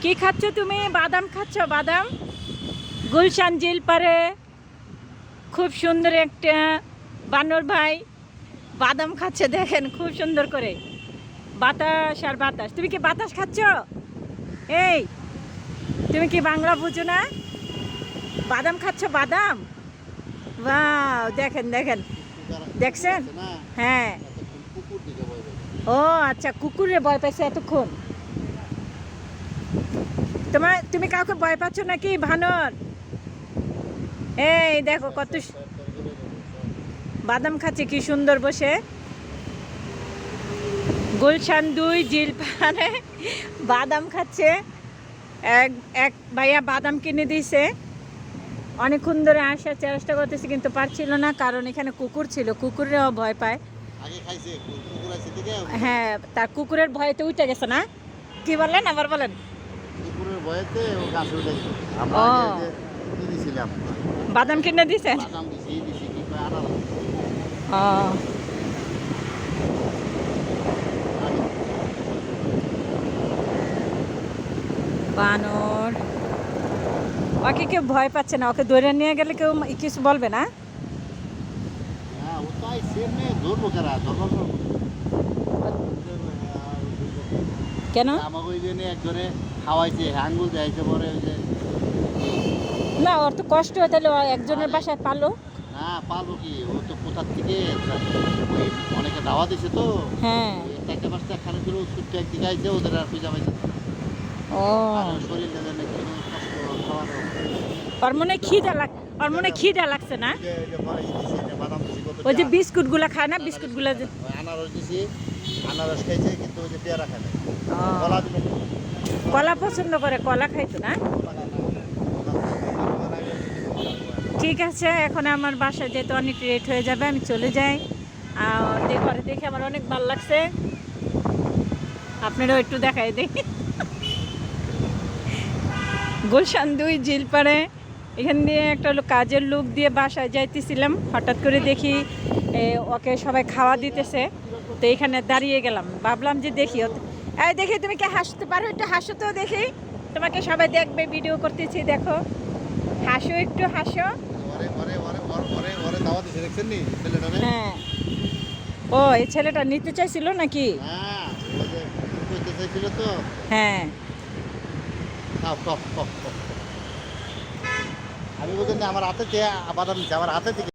কি খাচ্ছ তুমি? বাদাম খাচ্ছ? বাদাম গুলশান ঝিল পারে খুব সুন্দর একটা বানর ভাই বাদাম খাচ্ছে, দেখেন খুব সুন্দর করে। বাতাস আর বাতাস। তুমি কি বাতাস খাচ্ছ? এই তুমি কি বাংলা বুঝো না? বাদাম খাচ্ছ? বাদাম, বাহ, দেখেন দেখেন, দেখছেন? হ্যাঁ। ও আচ্ছা, কুকুরে ভয় পাইছে এতক্ষণ। তুমি কাউকে ভয় পাচ্ছ নাকি বানর? এই দেখো কত বাদাম খাচ্ছে কি সুন্দর বসে। গুলশান 2 ঝিল পাড়ে বাদাম খাচ্ছে। এক ভাইয়া বাদাম কিনে দিয়েছে। অনেকক্ষণ ধরে আসার চেষ্টা করতেছি কিন্তু পারছিল না, কারণ এখানে কুকুর ছিল, কুকুরেও ভয় পায়। হ্যাঁ, তার কুকুরের ভয়েতে উঠে গেছে না? কি বললেন, আবার বলেন। কুকুরের ভয়েতে ও গাছে উঠে গেছে। ও, দিয়েছিলাম বাদাম কিনে দিয়েছেন? বাদাম দিছি কি কয় আনারস। ও, বানর ওকে কেউ ভয় পাচ্ছে না, ওকে ধরে নিয়ে গেলে কেউ কিছু বলবে না? হ্যাঁ, ও তো আইছে এমনি ধরবো কারা, ধরবো কেন? আমাকে ওই জন্য এক ধরে খাওয়াইছে, আঙ্গুল দেখাইছে পরে ওই যে। না, ওর তো কষ্ট হয়, তাহলে ও একজনের বাসায় পালো না পারবো কি, ও তো কোথার থেকে ওই অনেকে দাওয়া দিছে তো। হ্যাঁ। চারটে পাঁচটা খানে ছিল, ছুট্টি একদিকে আইছে, ওদের আর খুঁজা পাইছে। ও, শরীরটা যেন একটু কষ্ট খাওয়ানো। ওর মনে খিদা লাগছে না? বাদাম দিছি কত, ওই যে বিস্কুটগুলা খায় না, বিস্কুটগুলা যে। আনারস দিছি, আনারস খাইছে কিন্তু ওই যে পেয়ারা খায় না। ও, কলা দিল, কলা পছন্দ করে, কলা খাইতো না? ঠিক আছে, এখন আমার বাসায় যেতে অনেক লেট হয়ে যাবে, আমি চলে যাই। আর ঘরে দেখে আমার অনেক ভালো লাগছে, আপনারাও একটু দেখাই দিই। গুলশান 2 ঝিল পাড়ে এখান দিয়ে একটা কাজের লোক দিয়ে বাসায় যাইতেছিলাম, হঠাৎ করে দেখি ওকে সবাই খাওয়া দিতেছে, তো এখানে দাঁড়িয়ে গেলাম, ভাবলাম যে দেখি এই দেখি তুমি কি হাসতে পারো, একটু হাসো তো দেখি, তোমাকে সবাই দেখবে, ভিডিও করতেছি, দেখো হাসো, একটু হাসো। দাওয়া দিছে দেখছেন নি ছেলেটারে? হ্যাঁ। ও, এই ছেলেটা নিতে চাইছিল নাকি? হ্যাঁ, ওই যে কইতে চাইছিল তো। হ্যাঁ। খাও, খাও, খাও, খাও। আমি বলছি না, আমার হাতে বাদাম দিচ্ছে, আমার হাতে থেকে